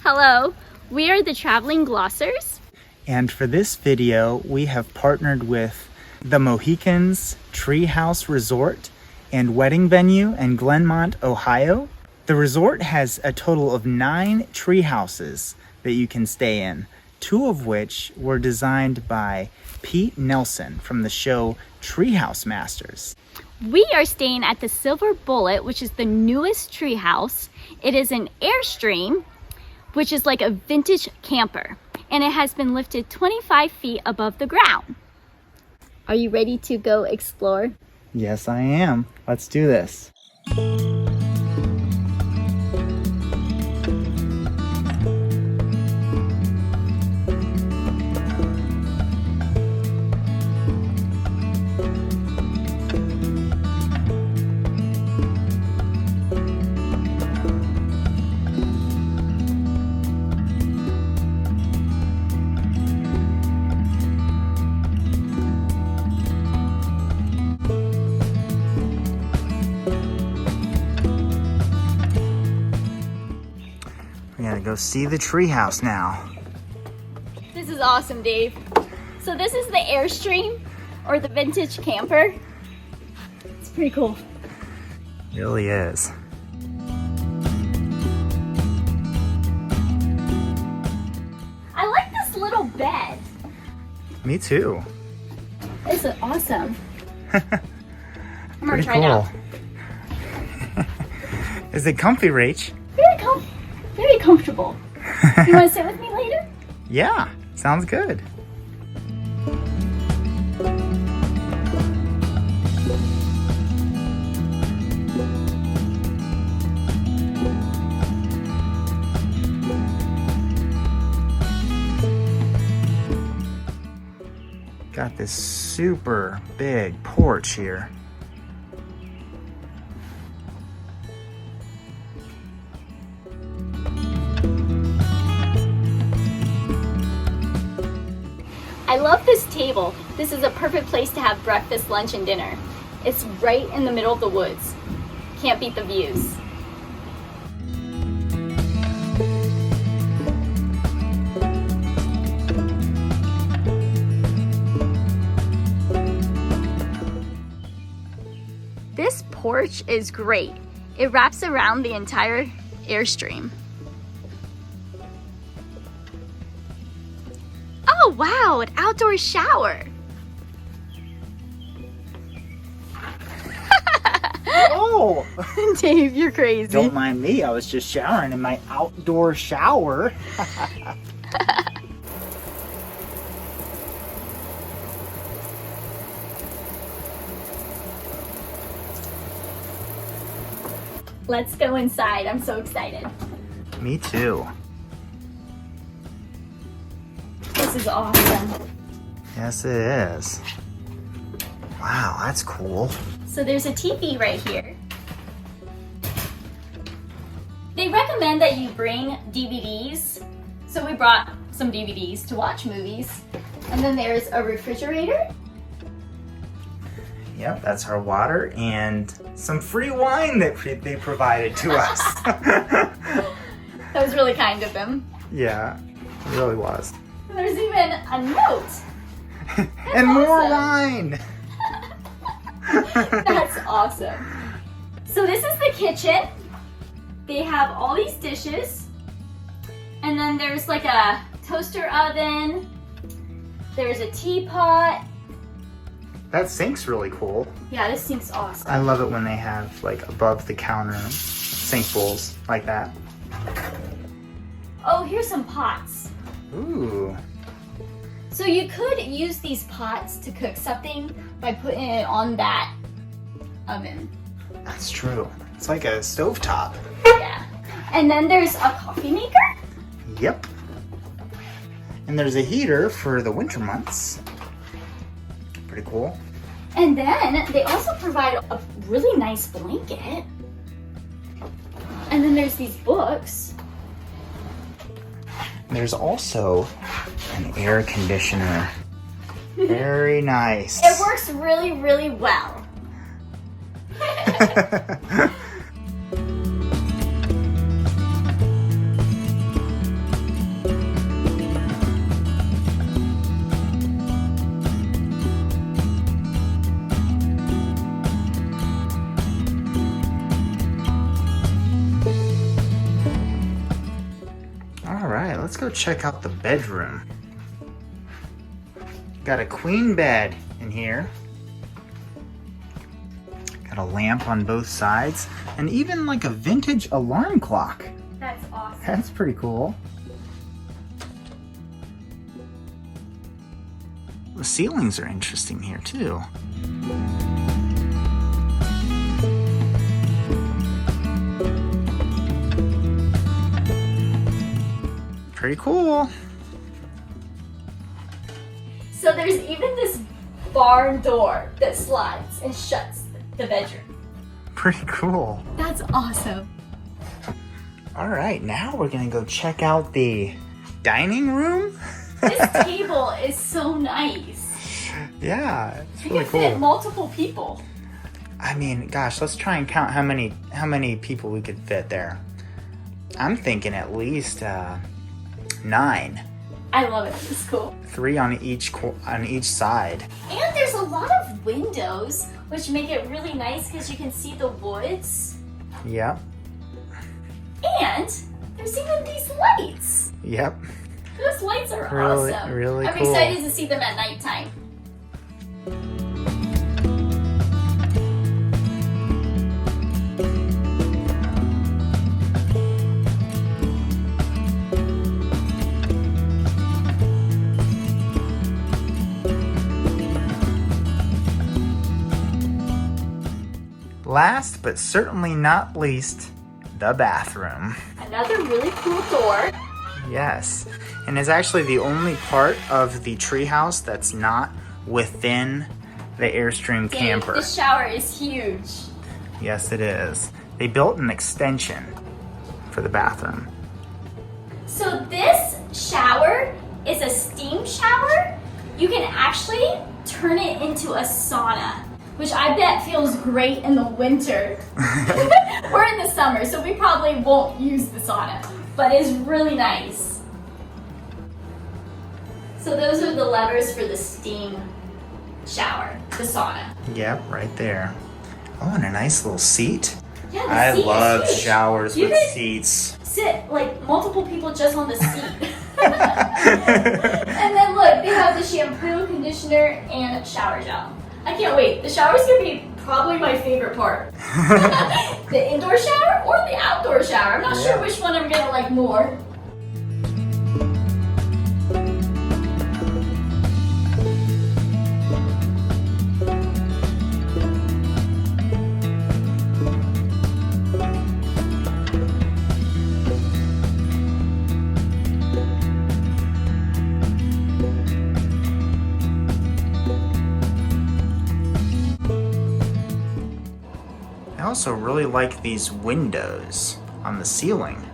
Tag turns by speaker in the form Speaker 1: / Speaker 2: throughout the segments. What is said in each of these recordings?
Speaker 1: Hello, we are the Traveling Glossers.
Speaker 2: And for this video, we have partnered with the Mohicans Treehouse Resort and Wedding Venue in Glenmont, Ohio. The resort has a total of 9 tree houses that you can stay in, 2 of which were designed by Pete Nelson from the show Treehouse Masters.
Speaker 1: We are staying at the Silver Bullet, which is the newest tree house. It is an Airstream, which is like a vintage camper, and it has been lifted 25 feet above the ground. Are you ready to go explore?
Speaker 2: Yes, I am. Let's do this. We're gonna go see the treehouse now.
Speaker 1: This is awesome, Dave. So this is the Airstream, or the vintage camper. It's pretty cool.
Speaker 2: It really is.
Speaker 1: I like this little bed.
Speaker 2: Me too.
Speaker 1: This is awesome. I'm gonna
Speaker 2: Pretty
Speaker 1: try it out.
Speaker 2: Is it comfy, Rach?
Speaker 1: Very comfortable. You want to sit with me later?
Speaker 2: Yeah, sounds good. Got this super big porch here.
Speaker 1: I love this table. This is a perfect place to have breakfast, lunch, and dinner. It's right in the middle of the woods. Can't beat the views. This porch is great. It wraps around the entire Airstream. Oh wow, an outdoor shower.
Speaker 2: Oh!
Speaker 1: Dave, you're crazy.
Speaker 2: Don't mind me, I was just showering in my outdoor shower.
Speaker 1: Let's go inside. I'm so excited.
Speaker 2: Me too.
Speaker 1: This is awesome.
Speaker 2: Yes, it is. Wow, that's cool.
Speaker 1: So there's a TV right here. They recommend that you bring DVDs. So we brought some DVDs to watch movies. And then there's a refrigerator.
Speaker 2: Yep, that's our water and some free wine that they provided to us.
Speaker 1: That was really kind of them.
Speaker 2: Yeah, it really was.
Speaker 1: There's even a note.
Speaker 2: And more
Speaker 1: awesome.
Speaker 2: wine.
Speaker 1: That's awesome. So this is the kitchen. They have all these dishes. And then there's like a toaster oven. There's a teapot.
Speaker 2: That sink's really cool.
Speaker 1: Yeah, this sink's awesome.
Speaker 2: I love it when they have like above the counter sink bowls like that.
Speaker 1: Oh, here's some pots.
Speaker 2: Ooh.
Speaker 1: So you could use these pots to cook something by putting it on that oven.
Speaker 2: That's true. It's like a stovetop.
Speaker 1: Yeah. And then there's a coffee maker.
Speaker 2: Yep. And there's a heater for the winter months. Pretty cool.
Speaker 1: And then they also provide a really nice blanket. And then there's these books.
Speaker 2: There's also an air conditioner. Very nice.
Speaker 1: It works really, really well.
Speaker 2: let's go check out the bedroom. Got a queen bed in here. Got a lamp on both sides, and even like a vintage alarm clock.
Speaker 1: That's awesome.
Speaker 2: That's pretty cool. The ceilings are interesting here too. Pretty cool.
Speaker 1: So there's even this barn door that slides and shuts the bedroom.
Speaker 2: Pretty cool.
Speaker 1: That's awesome.
Speaker 2: All right, now we're gonna go check out the dining room.
Speaker 1: This table is so nice.
Speaker 2: Yeah, it's
Speaker 1: You
Speaker 2: really
Speaker 1: can fit
Speaker 2: cool.
Speaker 1: multiple people.
Speaker 2: I mean, gosh, let's try and count how many people we could fit there. I'm thinking at least 9.
Speaker 1: I love it. It's cool.
Speaker 2: 3 on each side.
Speaker 1: And there's a lot of windows, which make it really nice because you can see the woods.
Speaker 2: Yep.
Speaker 1: And there's even these lights.
Speaker 2: Yep.
Speaker 1: Those lights are
Speaker 2: Really,
Speaker 1: awesome.
Speaker 2: really
Speaker 1: I'm
Speaker 2: cool.
Speaker 1: excited to see them at nighttime.
Speaker 2: Last but certainly not least, the bathroom.
Speaker 1: Another really cool door.
Speaker 2: Yes, and it's actually the only part of the treehouse that's not within the Airstream
Speaker 1: Dave,
Speaker 2: camper.
Speaker 1: this shower is huge.
Speaker 2: Yes, it is. They built an extension for the bathroom.
Speaker 1: So this shower is a steam shower. You can actually turn it into a sauna, which I bet feels great in the winter. We're in the summer, so we probably won't use the sauna, but it's really nice. So those are the levers for the steam shower, the sauna.
Speaker 2: Yep, right there. Oh, and a nice little seat.
Speaker 1: Yeah, the
Speaker 2: I
Speaker 1: seat is
Speaker 2: love
Speaker 1: huge.
Speaker 2: showers
Speaker 1: You
Speaker 2: with
Speaker 1: could
Speaker 2: seats.
Speaker 1: sit like multiple people just on the seat. And then look, they have the shampoo, conditioner, and shower gel. I can't wait. The shower's gonna be probably my favorite part. The indoor shower or the outdoor shower. I'm not sure which one I'm gonna like more.
Speaker 2: I also really like these windows on the ceiling.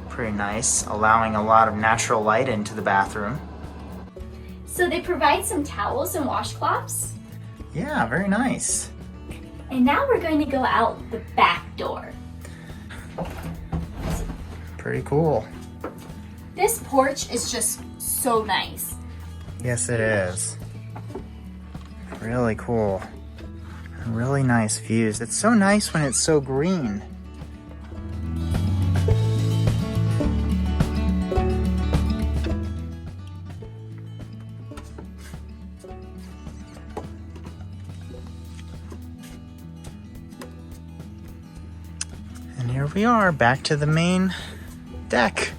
Speaker 2: Pretty nice, allowing a lot of natural light into the bathroom.
Speaker 1: So they provide some towels and washcloths.
Speaker 2: Yeah, very nice.
Speaker 1: And now we're going to go out the back door.
Speaker 2: Pretty cool.
Speaker 1: This porch is just so nice.
Speaker 2: Yes, it is. Really cool. Really nice views. It's so nice when it's so green. And here we are, back to the main deck.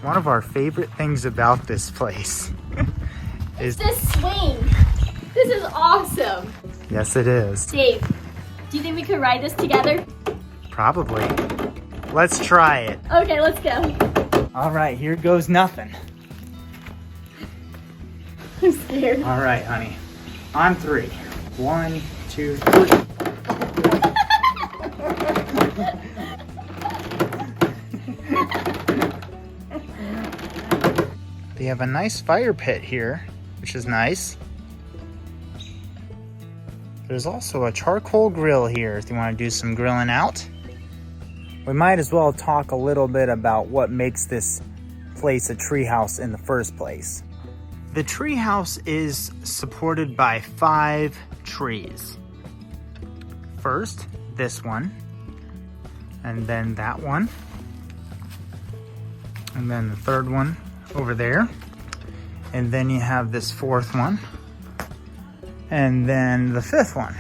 Speaker 2: One of our favorite things about this place is...
Speaker 1: This swing. This is awesome.
Speaker 2: Yes, it is.
Speaker 1: Dave, do you think we could ride this together?
Speaker 2: Probably. Let's try it.
Speaker 1: Okay, let's go.
Speaker 2: All right, here goes nothing.
Speaker 1: I'm scared.
Speaker 2: All right, honey. On 3. 1, 2, 3. They have a nice fire pit here, which is nice. There's also a charcoal grill here if you want to do some grilling out. We might as well talk a little bit about what makes this place a treehouse in the first place. The treehouse is supported by 5 trees. First, this one, and then that one, and then the third one over there, and then you have this fourth one, and then the fifth one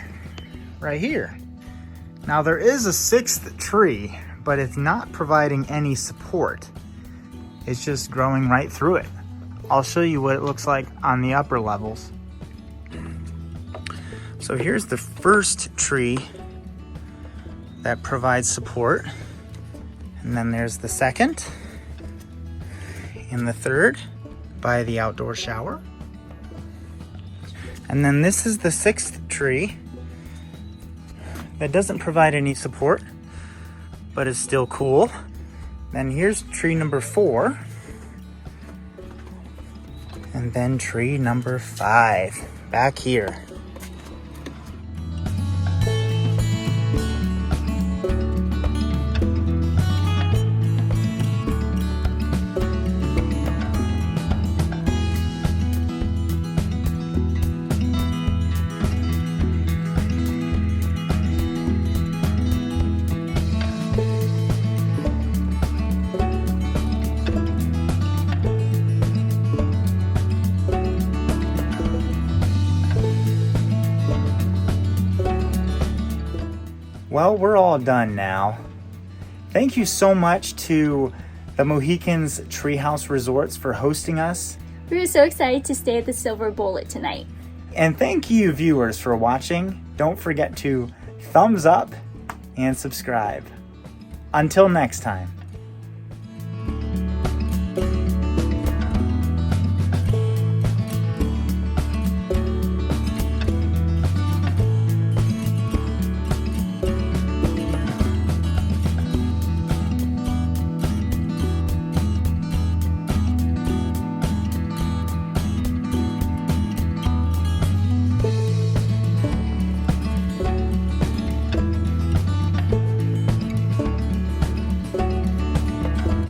Speaker 2: right here. Now there is a sixth tree, but it's not providing any support. It's just growing right through it. I'll show you what it looks like on the upper levels. So here's the first tree that provides support. And then there's the second and the third by the outdoor shower. And then this is the sixth tree that doesn't provide any support, but is still cool. Then here's tree number 4. And then tree number 5 back here. Well, we're all done now. Thank you so much to the Mohicans Treehouse Resorts for hosting us.
Speaker 1: We were so excited to stay at the Silver Bullet tonight.
Speaker 2: And thank you, viewers, for watching. Don't forget to thumbs up and subscribe. Until next time.